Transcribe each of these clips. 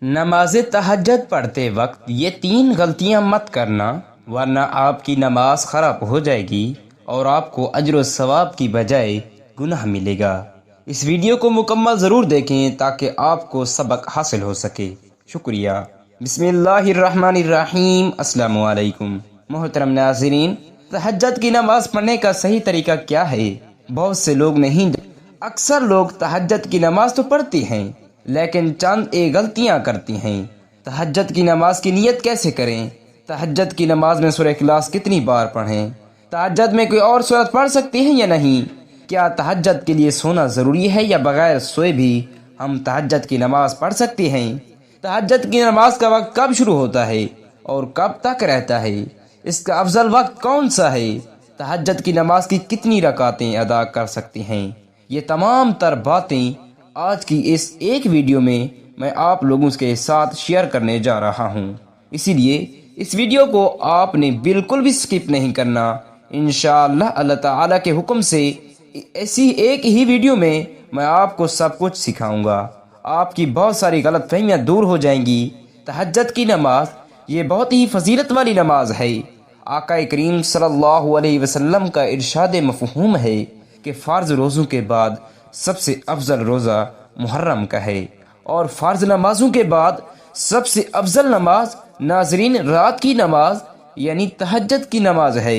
نماز تہجد پڑھتے وقت یہ 3 غلطیاں مت کرنا، ورنہ آپ کی نماز خراب ہو جائے گی اور آپ کو اجر و ثواب کی بجائے گناہ ملے گا۔ اس ویڈیو کو مکمل ضرور دیکھیں تاکہ آپ کو سبق حاصل ہو سکے۔ شکریہ۔ بسم اللہ الرحمن الرحیم۔ السلام علیکم محترم ناظرین، تہجد کی نماز پڑھنے کا صحیح طریقہ کیا ہے؟ بہت سے لوگ نہیں اکثر لوگ تہجد کی نماز تو پڑھتے ہیں لیکن چند ایک غلطیاں کرتی ہیں۔ تہجد کی نماز کی نیت کیسے کریں؟ تہجد کی نماز میں سورہ اخلاص کتنی بار پڑھیں؟ تہجد میں کوئی اور سورت پڑھ سکتے ہیں یا نہیں؟ کیا تہجد کے لیے سونا ضروری ہے یا بغیر سوئے بھی ہم تہجد کی نماز پڑھ سکتے ہیں؟ تہجد کی نماز کا وقت کب شروع ہوتا ہے اور کب تک رہتا ہے؟ اس کا افضل وقت کون سا ہے؟ تہجد کی نماز کی کتنی رکعتیں ادا کر سکتے ہیں؟ یہ تمام تر باتیں آج کی اس ایک ویڈیو میں آپ لوگوں کے ساتھ شیئر کرنے جا رہا ہوں، اسی لیے اس ویڈیو کو آپ نے بالکل بھی سکپ نہیں کرنا۔ انشاءاللہ اللہ تعالیٰ کے حکم سے ایسی ایک ہی ویڈیو میں آپ کو سب کچھ سکھاؤں گا، آپ کی بہت ساری غلط فہمیاں دور ہو جائیں گی۔ تہجد کی نماز یہ بہت ہی فضیلت والی نماز ہے۔ آقا کریم صلی اللہ علیہ وسلم کا ارشاد مفہوم ہے کہ فرض روزوں کے بعد سب سے افضل روزہ محرم کا ہے، اور فرض نمازوں کے بعد سب سے افضل نماز ناظرین رات کی نماز یعنی تہجد کی نماز ہے۔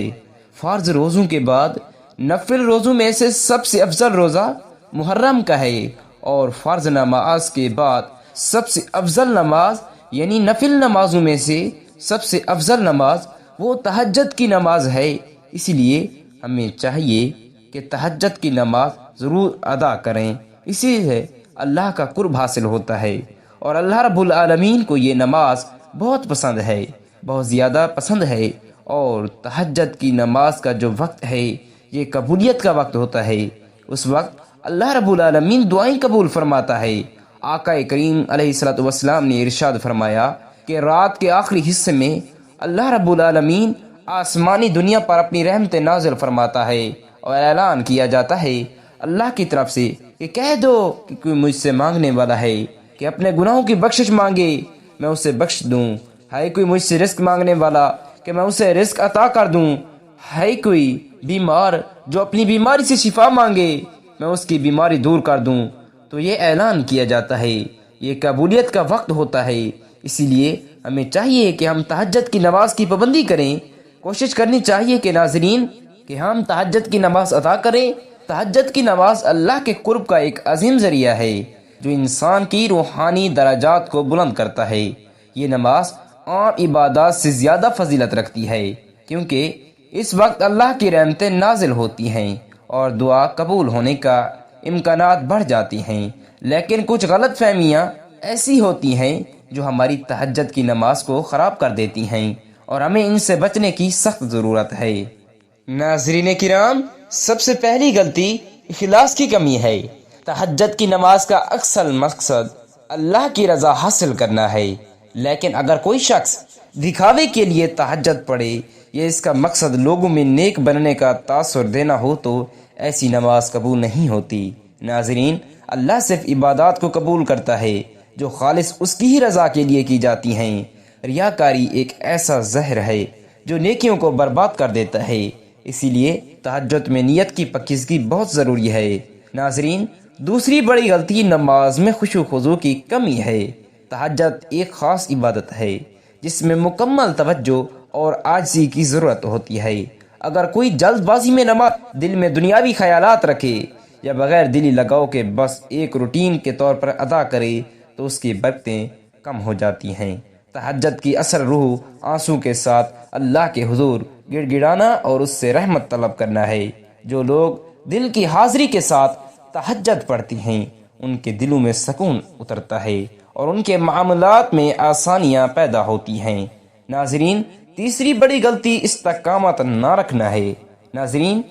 فرض روزوں کے بعد نفل روزوں میں سے سب سے افضل روزہ محرم کا ہے، اور فرض نماز کے بعد سب سے افضل نماز یعنی نفل نمازوں میں سے سب سے افضل نماز وہ تہجد کی نماز ہے۔ اسی لیے ہمیں چاہیے کہ تہجد کی نماز ضرور ادا کریں، اسی سے اللہ کا قرب حاصل ہوتا ہے، اور اللہ رب العالمین کو یہ نماز بہت پسند ہے، بہت زیادہ پسند ہے۔ اور تہجد کی نماز کا جو وقت ہے یہ قبولیت کا وقت ہوتا ہے، اس وقت اللہ رب العالمین دعائیں قبول فرماتا ہے۔ آقا کریم علیہ السلام نے ارشاد فرمایا کہ رات کے آخری حصے میں اللہ رب العالمین آسمانی دنیا پر اپنی رحمت نازل فرماتا ہے، اور اعلان کیا جاتا ہے اللہ کی طرف سے کہ کہہ دو کہ کوئی مجھ سے مانگنے والا ہے کہ اپنے گناہوں کی بخشش مانگے، میں اسے بخش دوں۔ ہے کوئی مجھ سے رزق مانگنے والا کہ میں اسے رزق عطا کر دوں۔ ہے کوئی بیمار جو اپنی بیماری سے شفا مانگے، میں اس کی بیماری دور کر دوں۔ تو یہ اعلان کیا جاتا ہے، یہ قبولیت کا وقت ہوتا ہے۔ اسی لیے ہمیں چاہیے کہ ہم تہجد کی نماز کی پابندی کریں، کوشش کرنی چاہیے کہ ناظرین کہ ہم تہجد کی نماز ادا کریں۔ تہجد کی نماز اللہ کے قرب کا ایک عظیم ذریعہ ہے جو انسان کی روحانی درجات کو بلند کرتا ہے۔ یہ نماز عام عبادات سے زیادہ فضیلت رکھتی ہے کیونکہ اس وقت اللہ کی رحمتیں نازل ہوتی ہیں اور دعا قبول ہونے کا امکانات بڑھ جاتی ہیں۔ لیکن کچھ غلط فہمیاں ایسی ہوتی ہیں جو ہماری تہجد کی نماز کو خراب کر دیتی ہیں، اور ہمیں ان سے بچنے کی سخت ضرورت ہے۔ ناظرین کرام، سب سے پہلی غلطی اخلاص کی کمی ہے۔ تہجد کی نماز کا اصل مقصد اللہ کی رضا حاصل کرنا ہے، لیکن اگر کوئی شخص دکھاوے کے لیے تہجد پڑھے یا اس کا مقصد لوگوں میں نیک بننے کا تاثر دینا ہو تو ایسی نماز قبول نہیں ہوتی۔ ناظرین، اللہ صرف عبادات کو قبول کرتا ہے جو خالص اس کی ہی رضا کے لیے کی جاتی ہیں۔ ریاکاری ایک ایسا زہر ہے جو نیکیوں کو برباد کر دیتا ہے، اسی لیے تہجد میں نیت کی پکیزگی بہت ضروری ہے۔ ناظرین، دوسری بڑی غلطی نماز میں خشوع و خضوع کی کمی ہے۔ تہجد ایک خاص عبادت ہے جس میں مکمل توجہ اور عاجزی کی ضرورت ہوتی ہے۔ اگر کوئی جلد بازی میں نماز دل میں دنیاوی خیالات رکھے یا بغیر دلی لگاؤ کے بس ایک روٹین کے طور پر ادا کرے تو اس کی برکتیں کم ہو جاتی ہیں۔ تہجد کی اصل روح آنسوں کے ساتھ اللہ کے حضور گڑ گڑانا اور اس سے رحمت طلب کرنا ہے۔ جو لوگ دل کی حاضری کے ساتھ تہجد پڑھتی ہیں ان کے دلوں میں سکون اترتا ہے اور ان کے معاملات میں آسانیاں پیدا ہوتی ہیں۔ ناظرین، تیسری بڑی غلطی استقامت نہ رکھنا ہے۔ ناظرین،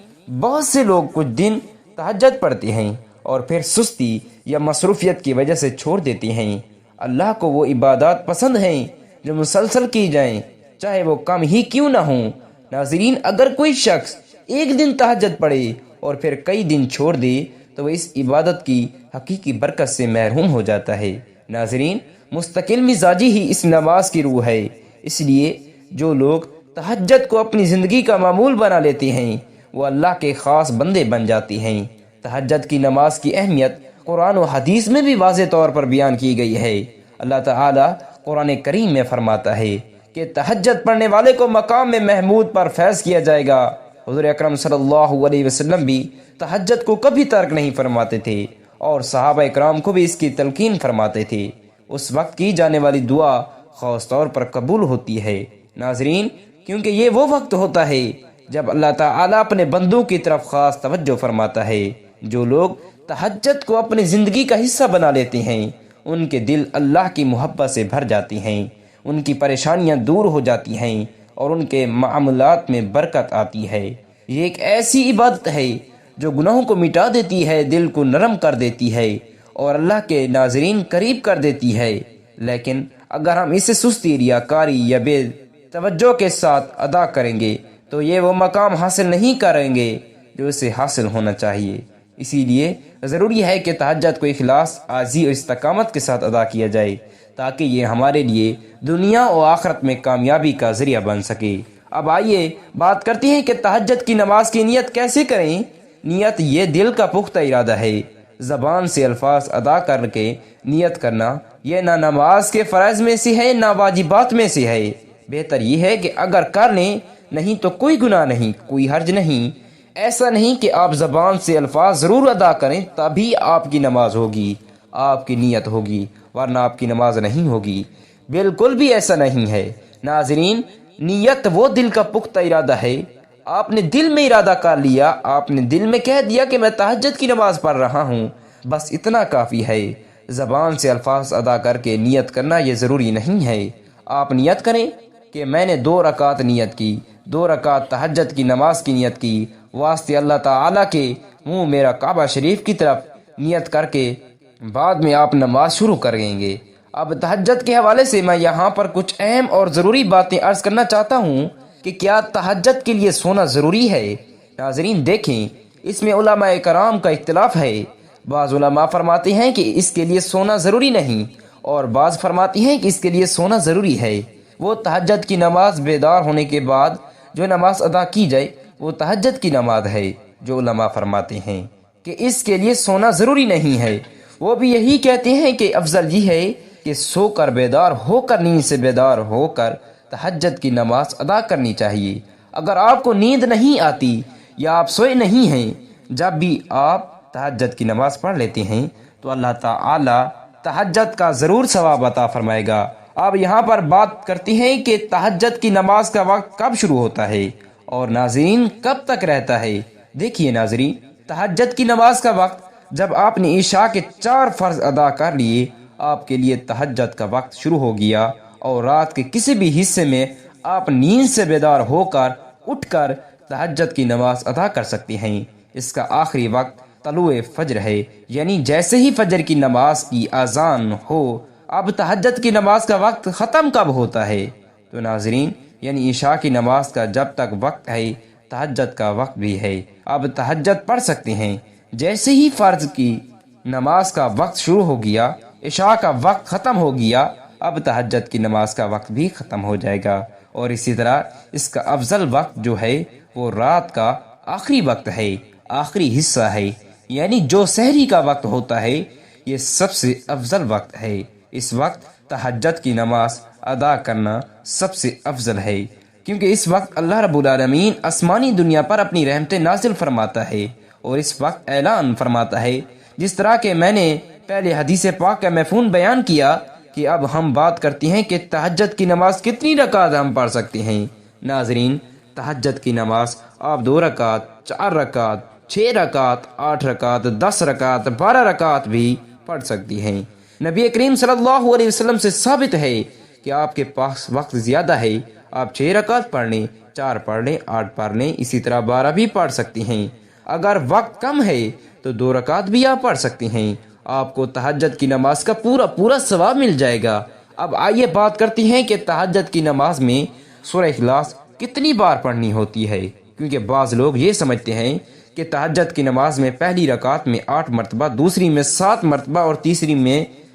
بہت سے لوگ کچھ دن تہجد پڑھتے ہیں اور پھر سستی یا مصروفیت کی وجہ سے چھوڑ دیتے ہیں۔ اللہ کو وہ عبادات پسند ہیں جو مسلسل کی جائیں، چاہے وہ کم ہی کیوں نہ ہوں۔ ناظرین، اگر کوئی شخص ایک دن تہجد پڑھے اور پھر کئی دن چھوڑ دے تو وہ اس عبادت کی حقیقی برکت سے محروم ہو جاتا ہے۔ ناظرین، مستقل مزاجی ہی اس نماز کی روح ہے۔ اس لیے جو لوگ تہجد کو اپنی زندگی کا معمول بنا لیتے ہیں وہ اللہ کے خاص بندے بن جاتے ہیں۔ تہجد کی نماز کی اہمیت قرآن و حدیث میں بھی واضح طور پر بیان کی گئی ہے۔ اللہ تعالی قرآن کریم میں فرماتا ہے کہ تہجد پڑھنے والے کو مقام میں محمود پر فیض کیا جائے گا۔ حضور اکرم صلی اللہ علیہ وسلم بھی تہجد کو کبھی ترک نہیں فرماتے تھے اور صحابہ اکرام کو بھی اس کی تلقین فرماتے تھے۔ اس وقت کی جانے والی دعا خاص طور پر قبول ہوتی ہے۔ ناظرین، کیونکہ یہ وہ وقت ہوتا ہے جب اللہ تعالیٰ اپنے بندوں کی طرف خاص توجہ فرماتا ہے۔ جو لوگ تہجد کو اپنی زندگی کا حصہ بنا لیتے ہیں ان کے دل اللہ کی محبت سے بھر جاتی ہیں، ان کی پریشانیاں دور ہو جاتی ہیں اور ان کے معاملات میں برکت آتی ہے۔ یہ ایک ایسی عبادت ہے جو گناہوں کو مٹا دیتی ہے، دل کو نرم کر دیتی ہے اور اللہ کے ناظرین قریب کر دیتی ہے۔ لیکن اگر ہم اسے سستی، ریاکاری یا بے توجہ کے ساتھ ادا کریں گے تو یہ وہ مقام حاصل نہیں کریں گے جو اسے حاصل ہونا چاہیے۔ اسی لیے ضروری ہے کہ تہجد کو اخلاص، عاجزی اور استقامت کے ساتھ ادا کیا جائے تاکہ یہ ہمارے لیے دنیا و آخرت میں کامیابی کا ذریعہ بن سکے۔ اب آئیے بات کرتے ہیں کہ تہجد کی نماز کی نیت کیسے کریں۔ نیت یہ دل کا پختہ ارادہ ہے۔ زبان سے الفاظ ادا کر کے نیت کرنا یہ نہ نماز کے فرائض میں سے ہے نہ واجبات میں سے ہے۔ بہتر یہ ہے کہ اگر کر لیں نہیں تو کوئی گناہ نہیں، کوئی حرج نہیں۔ ایسا نہیں کہ آپ زبان سے الفاظ ضرور ادا کریں تبھی آپ کی نماز ہوگی، آپ کی نیت ہوگی، ورنہ آپ کی نماز نہیں ہوگی۔ بالکل بھی ایسا نہیں ہے۔ ناظرین، نیت وہ دل کا پختہ ارادہ ہے۔ آپ نے دل میں ارادہ کر لیا، آپ نے دل میں کہہ دیا کہ میں تہجد کی نماز پڑھ رہا ہوں، بس اتنا کافی ہے۔ زبان سے الفاظ ادا کر کے نیت کرنا یہ ضروری نہیں ہے۔ آپ نیت کریں کہ میں نے 2 رکعت نیت کی، 2 رکعت تہجد کی نماز کی نیت کی، واسطے اللہ تعالیٰ کے، منہ میرا کعبہ شریف کی طرف نیت کر کے بعد میں آپ نماز شروع کریں گے۔ اب تہجد کے حوالے سے میں یہاں پر کچھ اہم اور ضروری باتیں عرض کرنا چاہتا ہوں کہ کیا تہجد کے لیے سونا ضروری ہے۔ ناظرین دیکھیں، اس میں علماء کرام کا اختلاف ہے۔ بعض علماء فرماتے ہیں کہ اس کے لیے سونا ضروری نہیں اور بعض فرماتے ہیں کہ اس کے لیے سونا ضروری ہے۔ وہ تہجد کی نماز بیدار ہونے کے بعد جو نماز ادا کی جائے وہ تہجد کی نماز ہے۔ جو علماء فرماتے ہیں کہ اس کے لیے سونا ضروری نہیں ہے وہ بھی یہی کہتے ہیں کہ افضل یہ ہے کہ سو کر بیدار ہو کر، نیند سے بیدار ہو کر تہجد کی نماز ادا کرنی چاہیے۔ اگر آپ کو نیند نہیں آتی یا آپ سوئے نہیں ہیں، جب بھی آپ تہجد کی نماز پڑھ لیتے ہیں تو اللہ تعالی تہجد کا ضرور ثواب عطا فرمائے گا۔ اب یہاں پر بات کرتے ہیں کہ تہجد کی نماز کا وقت کب شروع ہوتا ہے اور ناظرین کب تک رہتا ہے۔ دیکھیے ناظرین، تہجد کی نماز کا وقت جب آپ نے عشاء کے 4 فرض ادا کر لیے، آپ کے لیے تہجد کا وقت شروع ہو گیا اور رات کے کسی بھی حصے میں آپ نیند سے بیدار ہو کر اٹھ کر تہجد کی نماز ادا کر سکتے ہیں۔ اس کا آخری وقت طلوع فجر ہے، یعنی جیسے ہی فجر کی نماز کی اذان ہو۔ اب تہجد کی نماز کا وقت ختم کب ہوتا ہے؟ تو ناظرین، یعنی عشاء کی نماز کا جب تک وقت ہے تہجد کا وقت بھی ہے۔ اب تہجد پڑھ سکتے ہیں۔ جیسے ہی فرض کی نماز کا وقت شروع ہو گیا، عشاء کا وقت ختم ہو گیا، اب تہجد کی نماز کا وقت بھی ختم ہو جائے گا۔ اور اسی طرح اس کا افضل وقت جو ہے وہ رات کا آخری وقت ہے، آخری حصہ ہے، یعنی جو سحری کا وقت ہوتا ہے یہ سب سے افضل وقت ہے۔ اس وقت تہجد کی نماز ادا کرنا سب سے افضل ہے کیونکہ اس وقت اللہ رب العالمین آسمانی دنیا پر اپنی رحمتیں نازل فرماتا ہے اور اس وقت اعلان فرماتا ہے، جس طرح کہ میں نے پہلے حدیث پاک کا مفہوم بیان کیا کہ اب ہم بات کرتے ہیں کہ تہجد کی نماز کتنی رکعت ہم پڑھ سکتے ہیں۔ ناظرین، تہجد کی نماز آپ 2 رکعت، 4 رکعت، 6 رکعت، 8 رکعت، 10 رکعت، 12 رکعت بھی پڑھ سکتی ہیں۔ نبی کریم صلی اللہ علیہ وسلم سے ثابت ہے کہ آپ کے پاس وقت زیادہ ہے، آپ 6 رکعت پڑھ لیں، 4 پڑھ لیں، 8 پڑھ لیں، اسی طرح 12 بھی پڑھ سکتی ہیں۔ اگر وقت کم ہے تو 2 رکعت بھی آپ پڑھ سکتے ہیں، آپ کو تہجد کی نماز کا پورا ثواب مل جائے گا۔ اب آئیے بات کرتے ہیں کہ تہجد کی نماز میں سورہ اخلاص کتنی بار پڑھنی ہوتی ہے، کیونکہ بعض لوگ یہ سمجھتے ہیں کہ تہجد کی نماز میں پہلی رکعت میں 8 مرتبہ، دوسری میں 7 مرتبہ اور تیسری میں